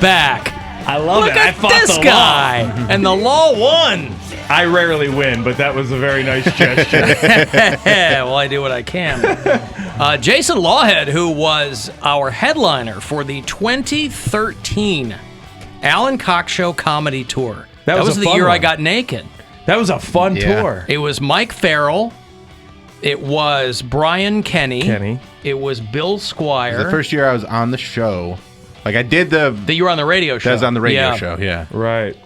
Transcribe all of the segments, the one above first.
back. I love Look it. at I fought this the guy. law. And the law won. I rarely win, but that was a very nice gesture. Well, I do what I can. Jason Lawhead, who was our headliner for the 2013 Alan Cox Show comedy tour. That was a the fun year I one. got naked. That was a fun tour. It was Mike Farrell. It was Brian Kenny. It was Bill Squire. The first year I was on the show. Like I did that you were on the radio show. That was on the radio show, yeah. Right.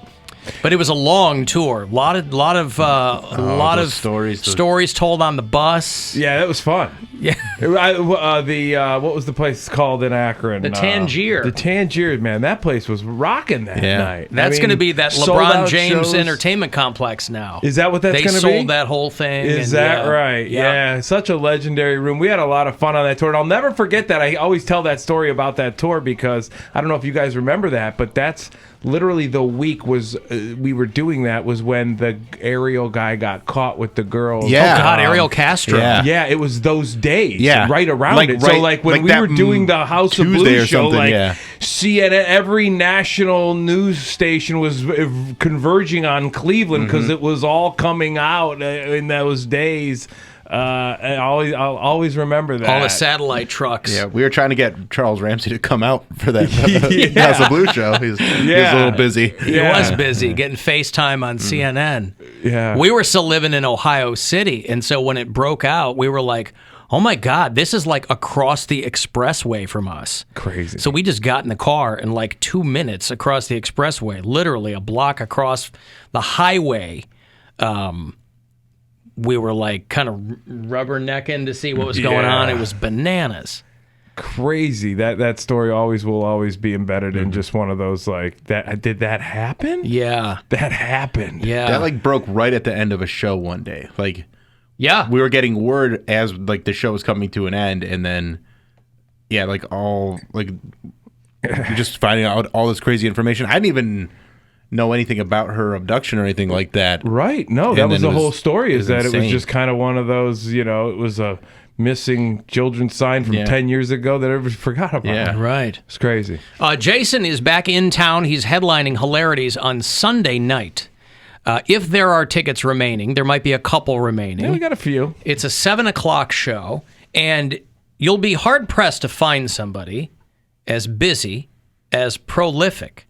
But it was a long tour. A lot of stories told on the bus. Yeah, that was fun. Yeah. What was the place called in Akron? The Tangier. The Tangier, man. That place was rocking that night. That's going to be that LeBron James entertainment complex now. Is that what that's going to be? They sold that whole thing. Is that right? Yeah. Such a legendary room. We had a lot of fun on that tour. And I'll never forget that. I always tell that story about that tour because I don't know if you guys remember that, but that's literally the week we were doing that was when the Ariel guy got caught with the girl. Yeah. Oh, God, Ariel Castro. Yeah, it was those days. Yeah. Right around it. So, like, when we were doing the House Tuesday of Blues or show, something, like, CNN, every national news station was converging on Cleveland because it was all coming out in those days. I'll always remember that. All the satellite trucks. Yeah, we were trying to get Charles Ramsey to come out for that House of Blues show. He was a little busy. He was busy getting FaceTime on CNN. Yeah. We were still living in Ohio City, and so when it broke out, we were like, oh my God, this is like across the expressway from us. Crazy. So we just got in the car in like 2 minutes across the expressway, literally a block across the highway. We were like kind of rubbernecking to see what was going on. It was bananas. Crazy. That story will always be embedded in just one of those, like, that. Did that happen? Yeah. That happened. Yeah. That like broke right at the end of a show one day. Like, yeah, we were getting word as like the show was coming to an end, and then like all like just finding out all this crazy information. I didn't even know anything about her abduction or anything like that. Right. No, that was the whole story, is that it was just kind of one of those, it was a missing children's sign from 10 years ago that everybody forgot about. Yeah. Right. It's crazy. Jason is back in town. He's headlining Hilarities on Sunday night. If there are tickets remaining, there might be a couple remaining. Yeah, we got a few. It's a 7 o'clock show, and you'll be hard-pressed to find somebody as busy, as prolific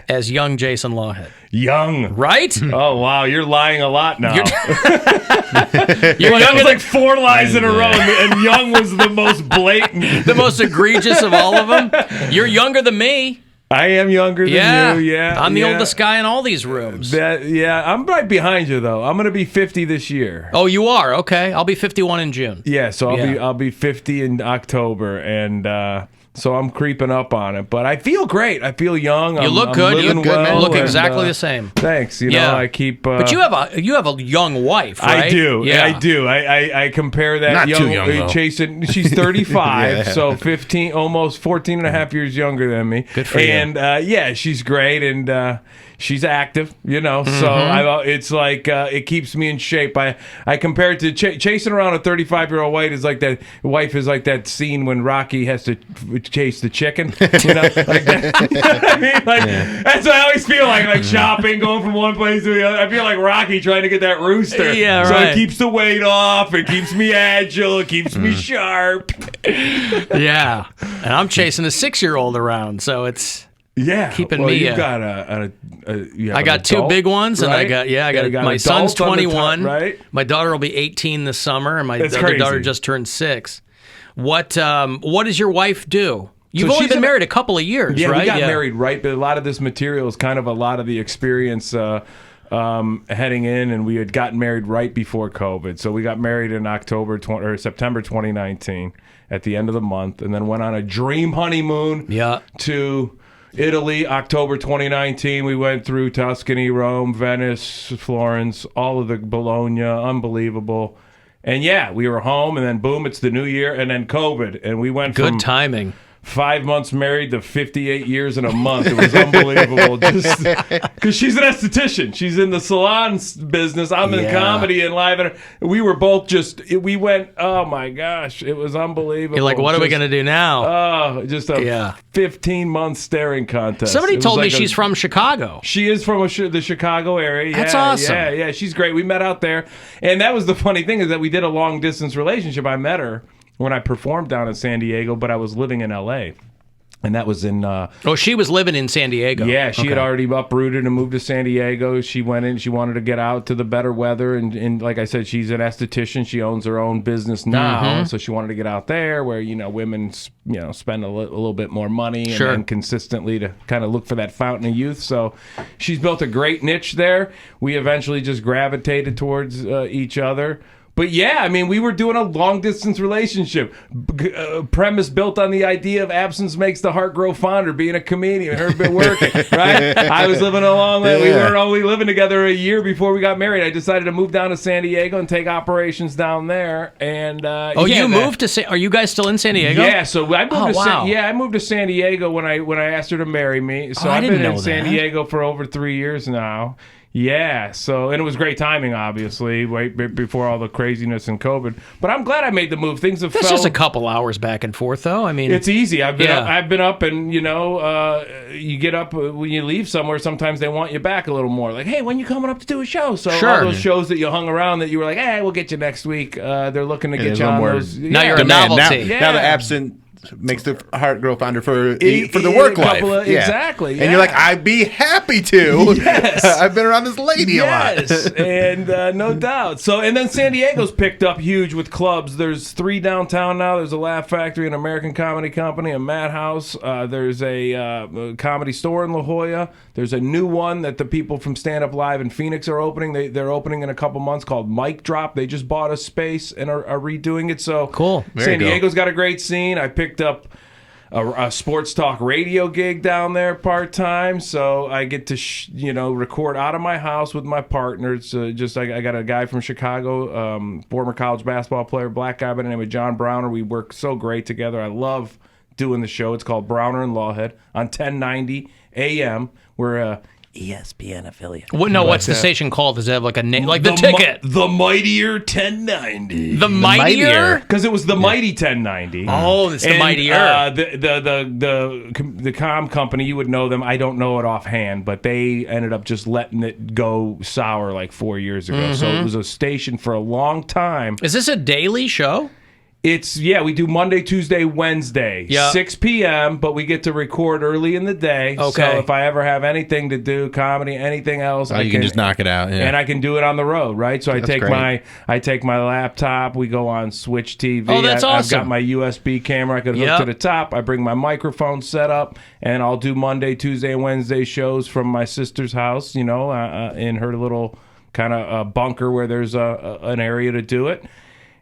as young Jason Lawhead. Young. Right? Oh, wow. You're lying a lot now. You're that was like 4 lies in a row, and young was the most blatant. The most egregious of all of them. You're younger than me. I am younger than you, yeah. I'm the oldest guy in all these rooms. I'm right behind you, though. I'm going to be 50 this year. Oh, you are? Okay. I'll be 51 in June. Yeah, so I'll be 50 in October, and so I'm creeping up on it. But I feel great. I feel young. You look good. You look good, man. You look exactly the same. Thanks. You know, I keep. But you have a young wife, right? I do. Yeah. I do. I compare that Not young, too young, Chasing. She's 35, so 15, almost 14 and a half years younger than me. Good for you. And she's great, and she's active. So it's like it keeps me in shape. I compare it to chasing around a 35-year-old wife is like that scene when Rocky has to chase the chicken. Like that. You know what I mean? That's what I always feel like shopping, going from one place to the other. I feel like Rocky trying to get that rooster. Yeah, so right. it keeps the weight off. It keeps me agile. It keeps me sharp. Yeah, and I'm chasing a 6-year-old around, so it's keeping me. You've got I got adult, 2 big ones, and right? I got my adult son's on the 21. right? My daughter will be 18 this summer, and my That's other crazy. daughter just turned 6. What does your wife do? You've So only she's been married a couple of years, Yeah, right? we got married right, but a lot of this material is kind of a lot of the experience heading in, and we had gotten married right before COVID. So we got married in September 2019 at the end of the month, and then went on a dream honeymoon to Italy, October 2019. We went through Tuscany, Rome, Venice, Florence, all of the Bologna, unbelievable. And we were home, and then boom, it's the new year, and then COVID, and we went Good timing. 5 months married to 58 years and a month. It was unbelievable. Just because she's an esthetician. She's in the salon business. I'm in comedy and live. We were both we went, oh my gosh, it was unbelievable. You're like, what are we going to do now? Oh, just a 15-month staring contest. Somebody told me she's from Chicago. She is from the Chicago area. That's awesome. Yeah, she's great. We met out there. And that was the funny thing is that we did a long-distance relationship. I met her when I performed down in San Diego, but I was living in L.A., and that was in... she was living in San Diego. Yeah, she had already uprooted and moved to San Diego. She went in. She wanted to get out to the better weather. And like I said, she's an esthetician. She owns her own business now. So she wanted to get out there where, women, spend a little bit more money and consistently to kind of look for that fountain of youth. So she's built a great niche there. We eventually just gravitated towards each other. But yeah, I mean, we were doing a long-distance relationship, premise built on the idea of absence makes the heart grow fonder, being a comedian, her been working, right? I was living a long way. We weren't only living together a year before we got married. I decided to move down to San Diego and take operations down there. And you moved to Are you guys still in San Diego? Yeah, so I moved I moved to San Diego when I asked her to marry me. So I've been in San Diego for over 3 years now. Yeah, and it was great timing, obviously, right before all the craziness in COVID. But I'm glad I made the move. Things have That's just a couple hours back and forth, though. I mean, it's easy. I've been up, and you get up when you leave somewhere. Sometimes they want you back a little more. Like, hey, when you coming up to do a show? So all those shows that you hung around that you were like, hey, we'll get you next week. They're looking to get you on those. Now you're a novelty. Now the absent makes the heart grow fonder for the work life. Exactly. And you're like, I'd be happy to. Yes. I've been around this lady a lot. And no doubt. So, and then San Diego's picked up huge with clubs. There's 3 downtown now. There's a Laugh Factory, an American Comedy Company, a Madhouse. There's a comedy store in La Jolla. There's a new one that the people from Stand Up Live in Phoenix are opening. They're opening in a couple months called Mic Drop. They just bought a space and are redoing it. So cool. San Diego's got a great scene. I picked up a sports talk radio gig down there part-time, so I get to record out of my house with my partners. I got a guy from Chicago, former college basketball player, black guy by the name of John Browner. We work so great together. I love doing the show. It's called Browner and Lawhead on 1090 AM. We're ESPN affiliate. What's the station called? Does it have like a name? Like the ticket? The Mightier 1090. The Mightier? Because it was the Mighty 1090. Oh, it's the Mightier. The comm company, you would know them. I don't know it offhand, but they ended up just letting it go sour like 4 years ago. So it was a station for a long time. Is this a daily show? We do Monday, Tuesday, Wednesday, 6 p.m., but we get to record early in the day. Okay. So if I ever have anything to do, comedy, anything else, you can just knock it out. Yeah. And I can do it on the road, right? So That's I take my laptop, we go on Switch TV. Oh, that's awesome. I've got my USB camera I can hook to the top. I bring my microphone set up, and I'll do Monday, Tuesday, and Wednesday shows from my sister's house, in her little kind of bunker where there's an area to do it.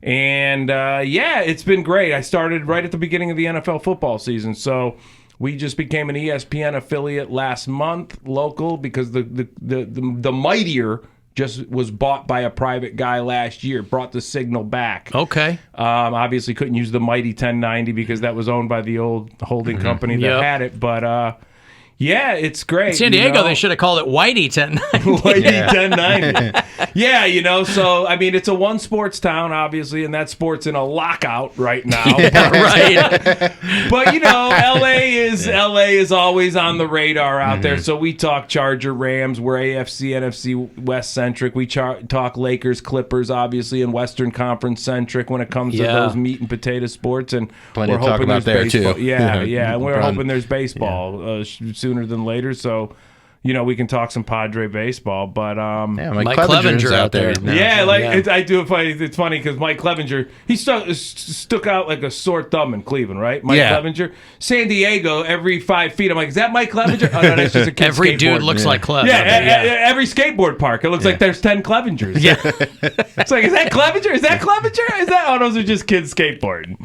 And, it's been great. I started right at the beginning of the NFL football season. So we just became an ESPN affiliate last month, local, because the Mightier just was bought by a private guy last year, brought the signal back. Okay. Obviously couldn't use the Mighty 1090 because that was owned by the old holding company that had it. But, it's great. San Diego, they should have called it Whitey 1090. Whitey 1090. So, I mean, it's a one sports town, obviously, and that sport's in a lockout right now. Right. But, LA is always on the radar out there. So we talk Charger, Rams. We're AFC, NFC West-centric. We talk Lakers, Clippers, obviously, and Western Conference-centric when it comes to those meat and potato sports. And plenty we're to talk hoping about there's there, baseball. too. Yeah. And we're hoping there's baseball sooner than later. So, we can talk some Padre baseball, but Mike Clevenger's out there. I do. It's funny because Mike Clevenger, he stuck out like a sore thumb in Cleveland, right? Mike Clevenger, San Diego, every 5 feet. I'm like, is that Mike Clevenger? Oh no, that's just a kid. Every dude looks like Clevenger. Every skateboard park, it looks like there's 10 Clevengers. Yeah, it's like, is that Clevenger? Is that Clevenger? Is that? Oh, those are just kids skateboarding.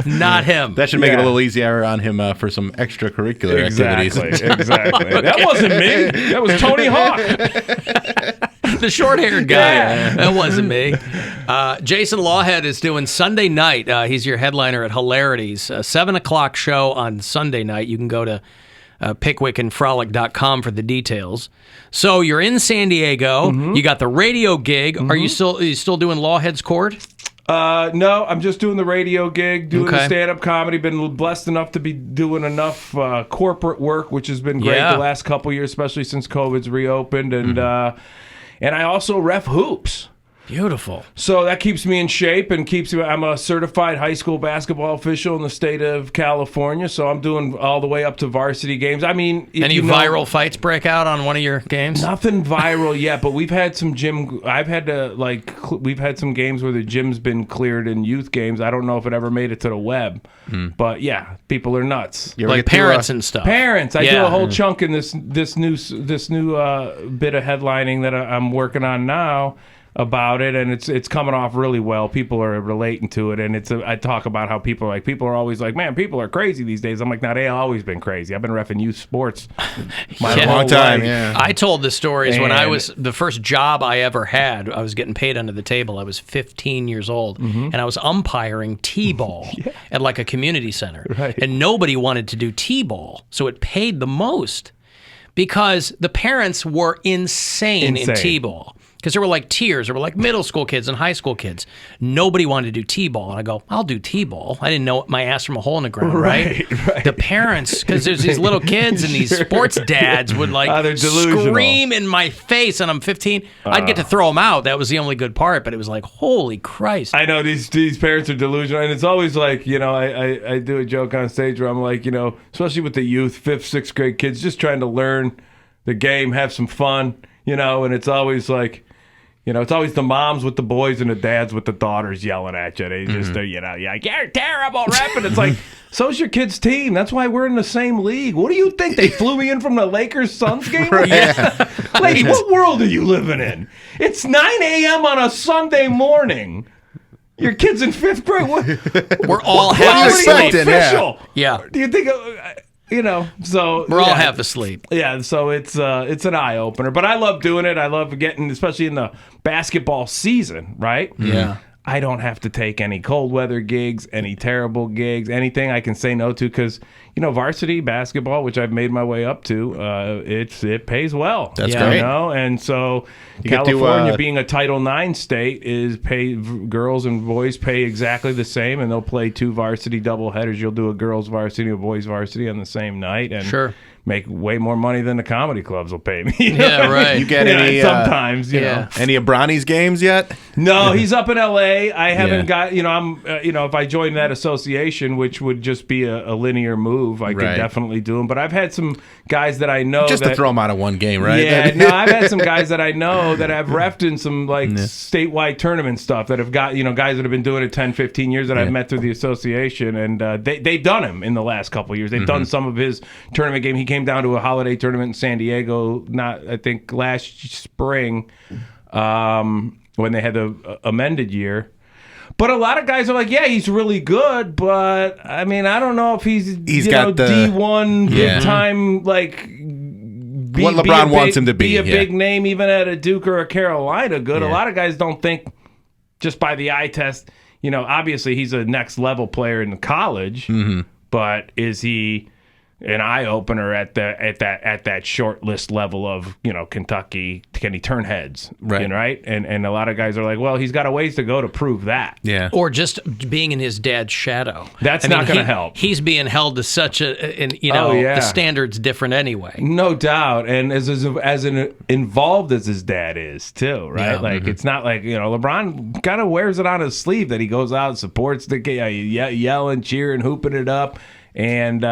Not him. That should make it a little easier on him for some extracurricular activities. Exactly. That wasn't me. That was Tony Hawk. The short-haired guy. Yeah. That wasn't me. Jason Lawhead is doing Sunday night. He's your headliner at Hilarities. 7 o'clock show on Sunday night. You can go to pickwickandfrolic.com for the details. So you're in San Diego. Mm-hmm. You got the radio gig. Mm-hmm. Are you still doing Lawhead's Court? No, I'm just doing the radio gig, doing the stand-up comedy. Been blessed enough to be doing enough corporate work, which has been great the last couple years, especially since COVID's reopened. And and I also ref hoops. Beautiful. So that keeps me in shape and keeps me. I'm a certified high school basketball official in the state of California, so I'm doing all the way up to varsity games. I mean, any viral fights break out on one of your games? Nothing viral yet, but we've had some we've had some games where the gym's been cleared in youth games. I don't know if it ever made it to the web, but yeah, people are nuts. Like parents and stuff. Parents. I do a whole chunk in this new bit of headlining that I'm working on now about it, and it's coming off really well. People are relating to it, and I talk about how people are always like, man, people are crazy these days. I'm like, nah, they've always been crazy. I've been reffing youth sports my long time. Yeah. I told the stories when I was the first job I ever had. I was getting paid under the table. I was 15 years old, and I was umpiring T-ball at like a community center, and nobody wanted to do T-ball, so it paid the most because the parents were insane. in T-ball. Because there were like tiers. There were like middle school kids and high school kids. Nobody wanted to do T-ball. And I go, I'll do T-ball. I didn't know my ass from a hole in the ground, right? The parents, because there's these little kids and these sports dads would like scream in my face, and I'm 15. I'd get to throw them out. That was the only good part. But it was like, holy Christ. I know these parents are delusional. And it's always like, I do a joke on stage where I'm like, especially with the youth, 5th, 6th grade kids, just trying to learn the game, have some fun, and it's always like, it's always the moms with the boys and the dads with the daughters yelling at you. They just, you're like, you're terrible, rep. And it's like, so's your kid's team. That's why we're in the same league. What do you think? They flew me in from the Lakers-Suns game? Lady, what world are you living in? It's 9 a.m. on a Sunday morning. Your kid's in 5th grade. We're all half asleep. Yeah. Do you think... so we're all half asleep. Yeah, so it's an eye opener, but I love doing it. I love getting, especially in the basketball season, right? Yeah. I don't have to take any cold weather gigs, any terrible gigs, anything I can say no to, because varsity basketball, which I've made my way up to, it pays well. That's great. And so California, being a Title IX state, girls and boys pay exactly the same, and they'll play 2 varsity doubleheaders. You'll do a girls varsity, a boys varsity on the same night, and make way more money than the comedy clubs will pay me. Yeah, right. You get any sometimes, any of Bronny's games yet? No, he's up in L.A. I haven't got, I'm, if I joined that association, which would just be a linear move, I could definitely do them. But I've had some guys that I know just to throw them out of one game, right? Yeah, no, I've had some guys that I know that have reffed in some statewide tournament stuff that have got, guys that have been doing it 10, 15 years that I've met through the association, and they've done him in the last couple of years. They've done some of his tournament game. He came down to a holiday tournament in San Diego, I think last spring, when they had the amended year. But a lot of guys are like, yeah, he's really good, but I mean, I don't know if he's got the D1 big time, like what LeBron wants him to be a big name, even at a Duke or a Carolina. Good. A lot of guys don't think just by the eye test. Obviously he's a next level player in college, but is he an eye opener at that short list level of Kentucky? Can he turn heads? Right. And a lot of guys are like, well, he's got a ways to go to prove that. Yeah. Or just being in his dad's shadow. That's not going to help. He's being held to such the standard's different anyway. No doubt. And as involved as his dad is too, right? Yeah. It's not like LeBron kind of wears it on his sleeve that he goes out and supports the yelling, cheering, hooping it up, and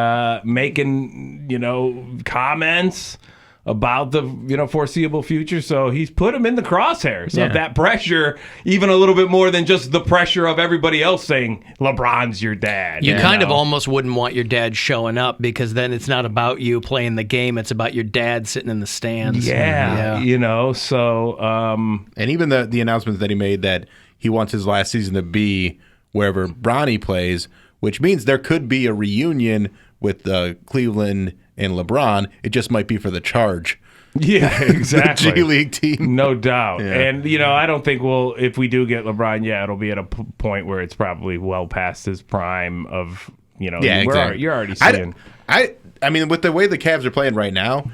making comments about the foreseeable future. So he's put him in the crosshairs of that pressure, even a little bit more than just the pressure of everybody else saying LeBron's your dad. You kind of almost wouldn't want your dad showing up, because then it's not about you playing the game, it's about your dad sitting in the stands. So and even the announcement that he made that he wants his last season to be wherever Bronny plays, which means there could be a reunion with Cleveland and LeBron. It just might be for the charge. Yeah, exactly. G League team. No doubt. Yeah. And, I don't think if we do get LeBron, it'll be at a point where it's probably well past his prime of, exactly. You're already seeing. I mean, with the way the Cavs are playing right now,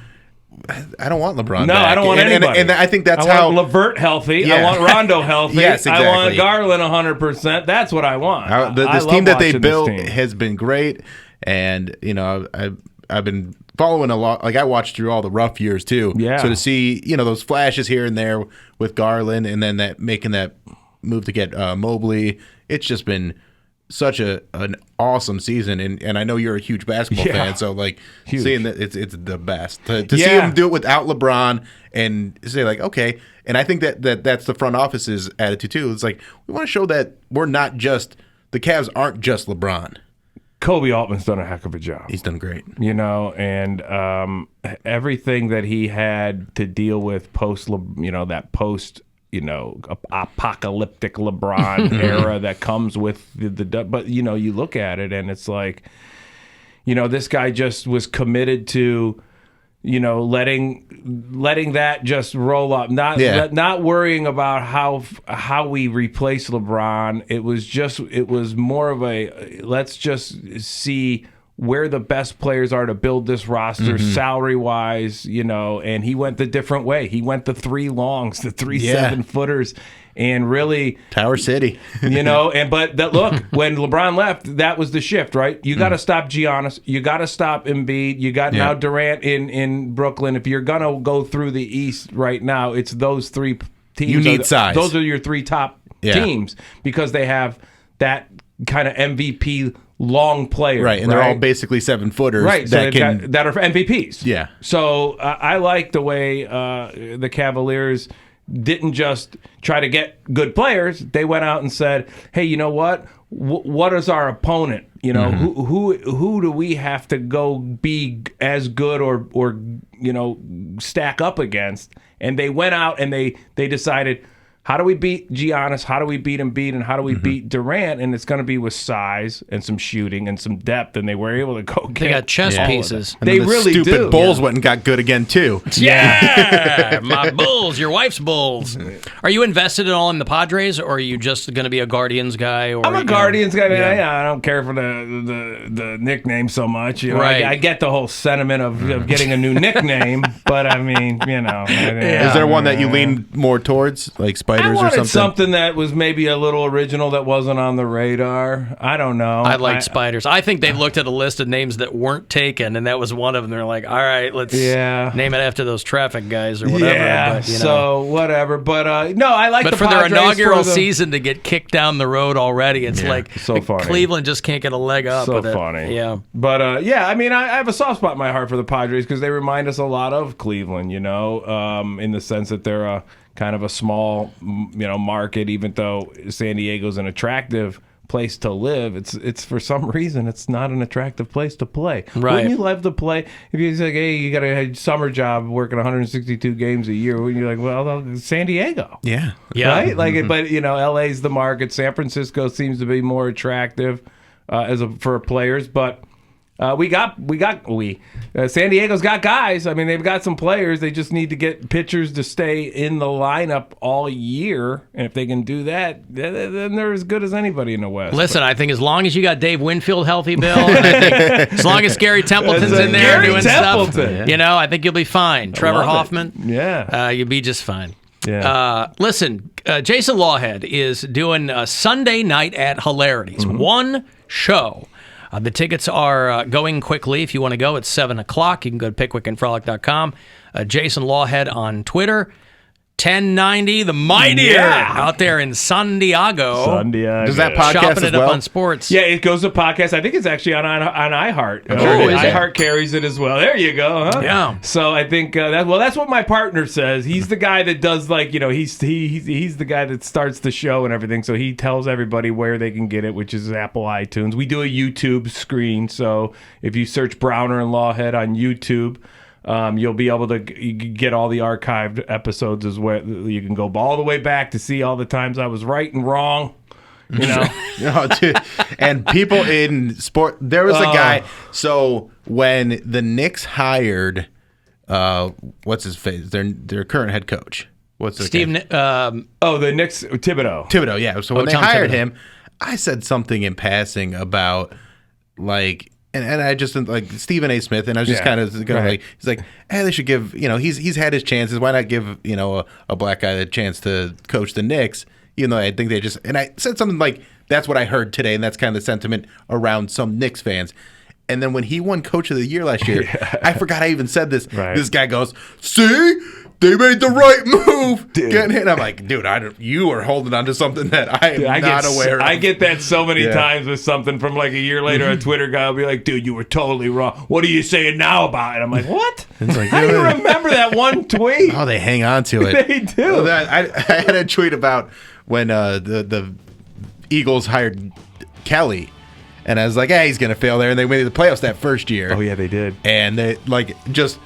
I don't want LeBron No, back. I don't want anybody. And I think that's I want LeVert healthy. Yeah. I want Rondo healthy. Yes, exactly. I want Garland 100%. That's what I want. This team that they built has been great. And, I've been following a lot. Like, I watched through all the rough years, too. Yeah. So to see, those flashes here and there with Garland and then making that move to get Mobley, it's just been such an awesome season. And I know you're a huge basketball fan, so, seeing that it's the best. To see him do it without LeBron and say, okay. And I think that's the front office's attitude, too. It's like, we want to show that we're not just – the Cavs aren't just LeBron. Kobe Altman's done a heck of a job. He's done great. And everything that he had to deal with post apocalyptic LeBron era that comes with but you look at it and it's like, this guy just was committed to, letting that just roll up, not worrying about how we replace LeBron. It was more of a let's just see where the best players are to build this roster salary wise, and he went the different way. He went the 3 longs, the 3 7-footers. And really, Tower City, but look, when LeBron left, that was the shift, right? You got to stop Giannis, you got to stop Embiid, you got now Durant in Brooklyn. If you're gonna go through the East right now, it's those 3 teams. You need size. Those are your 3 top teams because they have that kind of MVP long player, right? And they're all basically 7-footers, right? That are MVPs. Yeah. So I like the way the Cavaliers didn't just try to get good players. They went out and said, hey, you know what? What is our opponent? Who do we have to go be as good or stack up against? And they went out and they decided, how do we beat Giannis? How do we beat Embiid? And how do we beat Durant? And it's going to be with size and some shooting and some depth. And they were able to go get. They got chess pieces. And they the really stupid do. Bulls went and got good again too. Yeah, my Bulls, your wife's Bulls. Are you invested at all in the Padres, or are you just going to be a Guardians guy? Or, I'm a Guardians guy. I don't care for the nickname so much. Right. I get the whole sentiment of getting a new nickname, but I mean, Is there one that you lean more towards, like Spiders I or wanted something that was maybe a little original that wasn't on the radar. I don't know. I like Spiders. I think they looked at a list of names that weren't taken, and that was one of them. They're like, all right, let's name it after those traffic guys or whatever. Yeah, but, so whatever. But no, I like but the for their Padres inaugural season to get kicked down the road already, it's so funny. Cleveland just can't get a leg up. So with it. funny. Yeah. But I mean, I have a soft spot in my heart for the Padres because they remind us a lot of Cleveland, in the sense that they're a kind of a small, market, even though San Diego's an attractive place to live. It's for some reason it's not an attractive place to play. Right. Wouldn't you love to play if you say, hey, you got a summer job working 162 games a year? Wouldn't you like, well, San Diego? Yeah. Right? Like, but LA's the market. San Francisco seems to be more attractive for players, but. San Diego's got guys. I mean, they've got some players. They just need to get pitchers to stay in the lineup all year. And if they can do that, then they're as good as anybody in the West. Listen, I think as long as you got Dave Winfield healthy, Bill, and I think as long as Gary Templeton's in there Gary doing Templeton. stuff, I think you'll be fine. Trevor Hoffman, you'll be just fine. Yeah. Listen, Jason Lawhead is doing a Sunday night at Hilarities. One show. The tickets are going quickly. If you want to go, it's 7 o'clock. You can go to pickwickandfrolic.com. Jason Lawhead on Twitter. 1090 The Mightier out there in San Diego. Does that podcast chopping as it well? up on sports. Yeah, it goes to podcast. I think it's actually on iHeart. iHeart carries it as well. There you go. Huh? Yeah. So I think that's what my partner says. He's the guy that does he's the guy that starts the show and everything. So he tells everybody where they can get it, which is Apple iTunes. We do a YouTube screen. So if you search Browner and Lawhead on YouTube. You'll be able to get all the archived episodes as well. You can go all the way back to see all the times I was right and wrong. You know, No, dude. And people in sport, there was a guy. So when the Knicks hired, what's his face? Their current head coach. What's the Steve? the Knicks Thibodeau. Thibodeau, yeah. So when they Tom hired Thibodeau. him, I said something in passing about like, and I just like Stephen A. Smith, and I was just kind of going like, he's like, hey, they should give, he's had his chances. Why not give a black guy the chance to coach the Knicks? Even though I think they just, and I said something like, that's what I heard today, and that's kind of the sentiment around some Knicks fans. And then when he won Coach of the Year last year, I forgot I even said this. Right. This guy goes, see? They made the right move. Getting hit. I'm like, dude, you are holding on to something that I am not aware of. I get that so many times with something from like a year later. A Twitter guy will be like, dude, you were totally wrong. What are you saying now about it? I'm like, what? Like, how do you remember that one tweet? Oh, they hang on to it. They do. I had a tweet about when the Eagles hired Kelly. And I was like, he's going to fail there. And they made the playoffs that first year. Oh, yeah, they did. And they, just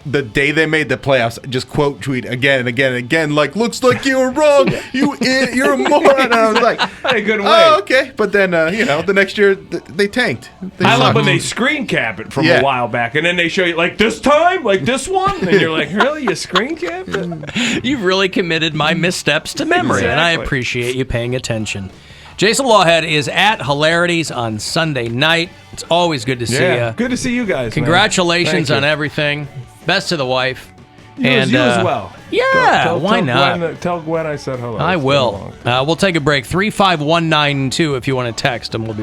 the day they made the playoffs, just quote tweet again and again and again, like, looks like you were wrong. You're a moron. And I was like, I couldn't wait. Oh, okay. But then, the next year, they tanked. I love when they screen cap it from a while back. And then they show you, like, this time? Like, this one? And you're like, really? You screen capped it? You've really committed my missteps to memory, and I Exactly. appreciate you paying attention. Jason Lawhead is at Hilarities on Sunday night. It's always good to see you. Good to see you guys. Congratulations man. on everything. Best to the wife. You as well. Yeah, why not? Tell Gwen I said hello. I will. We'll take a break. 35192 if you want to text, and we'll be